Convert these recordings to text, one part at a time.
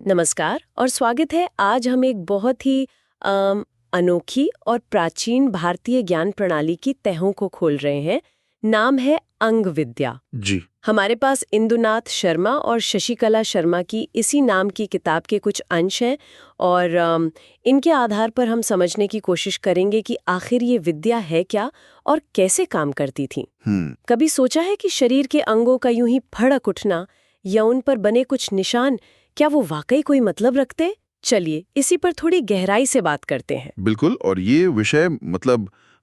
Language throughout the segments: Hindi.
नमस्कार और स्वागत है। आज हम एक बहुत ही अनोखी और प्राचीन भारतीय ज्ञान प्रणाली की तहों को खोल रहे हैं। नाम है अंग विद्या। जी। हमारे पास इंदुनाथ शर्मा और शशिकला शर्मा की इसी नाम की किताब के कुछ अंश हैं और इनके आधार पर हम समझने की कोशिश करेंगे कि आखिर ये विद्या है क्या और कैसे काम करती थी। कभी सोचा है कि शरीर के अंगों का यूं ही फड़क उठना या उन पर बने कुछ निशान, क्या वो वाकई कोई मतलब रखते? चलिए इसी पर थोड़ी गहराई से बात करते हैं। बिल्कुल। और ये विषय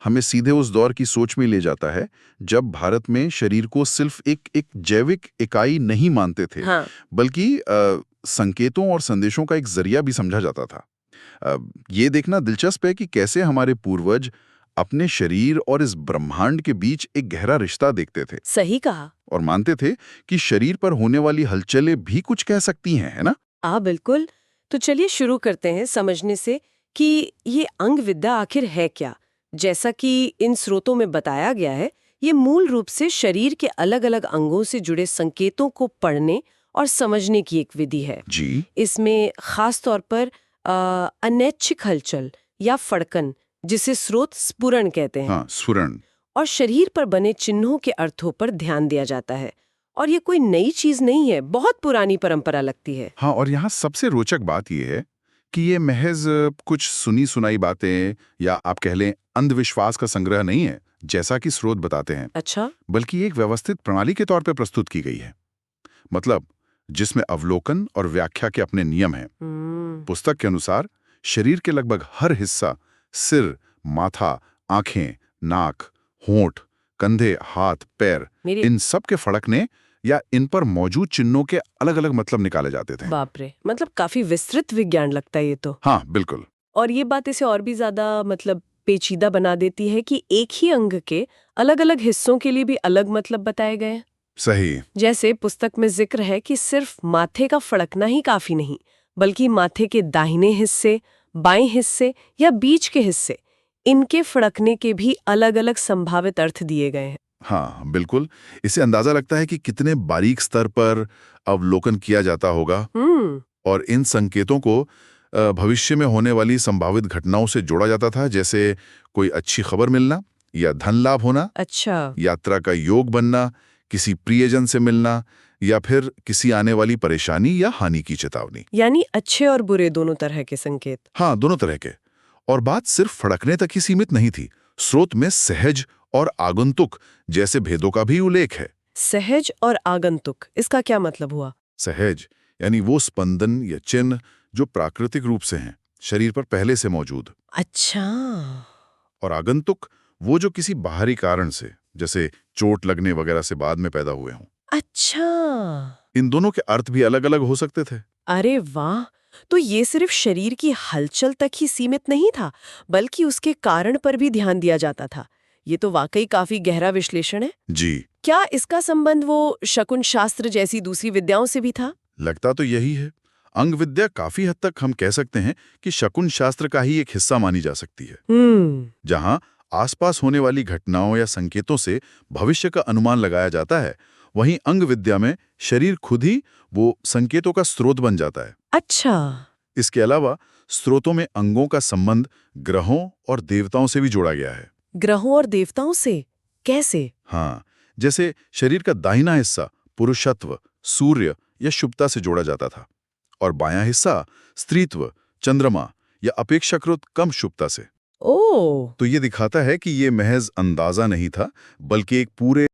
हमें सीधे उस दौर की सोच में ले जाता है जब भारत में शरीर को सिर्फ एक जैविक इकाई नहीं मानते थे, हाँ। बल्कि संकेतों और संदेशों का एक जरिया भी समझा जाता था। ये देखना दिलचस्प है कि कैसे हमारे पूर्वज अपने शरीर और इस ब्रह्मांड के बीच एक गहरा रिश्ता देखते थे सही कहा। और मानते थे कि शरीर पर होने वाली हलचलें भी कुछ कह सकती हैं, है ना? बिल्कुल। तो चलिए शुरू करते हैं समझने से कि ये अंग विद्या आखिर है क्या। जैसा कि इन स्रोतों में बताया गया है, ये मूल रूप से शरीर के अलग अलग अंगों से जुड़े संकेतों को पढ़ने और समझने की एक विधि है। जी। इसमें खास तौर पर अनैच्छिक हलचल या फड़कन, जिसे स्रोत स्फुरण कहते हैं, हाँ, स्फुरण। और शरीर पर बने चिन्हों के अर्थों पर ध्यान दिया जाता है। और ये कोई नई चीज नहीं है, बहुत पुरानी परंपरा लगती है। हाँ, और यहाँ सबसे रोचक बात यह है कि ये महज कुछ सुनी सुनाई बातें या आप कह लें अंधविश्वास का संग्रह नहीं है, जैसा कि स्रोत बताते हैं, अच्छा। बल्कि एक व्यवस्थित प्रणाली के तौर पे प्रस्तुत की गई है। मतलब जिसमें अवलोकन और व्याख्या के अपने नियम हैं। पुस्तक के अनुसार शरीर के लगभग हर हिस्सा, सिर, माथा, आंखें, नाक, होंठ, कंधे, हाथ, पैर, इन सब के फड़कने या इन पर मौजूद चिन्हों के अलग अलग मतलब निकाले जाते थे। बाप रे, मतलब काफी विस्तृत विज्ञान लगता है ये तो। हाँ, बिल्कुल। और ये बात इसे और भी ज्यादा पेचीदा बना देती है कि एक ही अंग के अलग अलग हिस्सों के लिए भी अलग मतलब बताए गए हैं। सही। जैसे पुस्तक में जिक्र है कि सिर्फ माथे का फड़कना ही काफी नहीं, बल्कि माथे के दाहिने हिस्से, बाएं हिस्से या बीच के हिस्से, इनके फड़कने के भी अलग अलग संभावित अर्थ दिए गए हैं। हाँ, बिल्कुल। इससे अंदाजा लगता है कि कितने बारीक स्तर पर अवलोकन किया जाता होगा और इन संकेतों को भविष्य में होने वाली संभावित घटनाओं से जोड़ा जाता था, जैसे कोई अच्छी खबर मिलना या धन लाभ होना। अच्छा। यात्रा का योग बनना, किसी प्रियजन से मिलना या फिर किसी आने वाली परेशानी या हानि की चेतावनी। यानी अच्छे और बुरे दोनों तरह के संकेत। हाँ, दोनों तरह के। और बात सिर्फ फड़कने तक ही सीमित नहीं थी। स्रोत में सहज और आगंतुक जैसे भेदों का भी उल्लेख है। सहज और आगंतुक, इसका क्या मतलब हुआ? सहज यानी वो स्पंदन या चिन्ह जो प्राकृतिक रूप से हैं, शरीर पर पहले से मौजूद। अच्छा। और आगंतुक वो जो किसी बाहरी कारण से, जैसे चोट लगने वगैरह से बाद में पैदा हुए हों। अच्छा। इन दोनों के अर्थ भी अलग अलग हो सकते थे। अरे वाह! तो ये सिर्फ शरीर की हलचल तक ही सीमित नहीं था, बल्कि उसके कारण पर भी ध्यान दिया जाता था। ये तो वाकई काफी गहरा विश्लेषण है। जी। क्या इसका संबंध वो शकुन शास्त्र जैसी दूसरी विद्याओं से भी था? लगता तो यही है। अंग विद्या काफी हद तक हम कह सकते हैं कि शकुन शास्त्र का ही एक हिस्सा मानी जा सकती है, जहां आसपास होने वाली घटनाओं या संकेतों से भविष्य का अनुमान लगाया जाता है। वहीं अंग विद्या में शरीर खुद ही वो संकेतों का स्रोत बन जाता है। अच्छा। इसके अलावा स्रोतों में अंगों का संबंध ग्रहों और देवताओं से भी जोड़ा गया है। ग्रहों और देवताओं से? कैसे? हाँ, जैसे शरीर का दाहिना हिस्सा पुरुषत्व, सूर्य या शुभता से जोड़ा जाता था और बायां हिस्सा स्त्रीत्व, चंद्रमा या अपेक्षाकृत कम शुभता से। ओह! तो ये दिखाता है कि ये महज अंदाजा नहीं था, बल्कि एक पूरे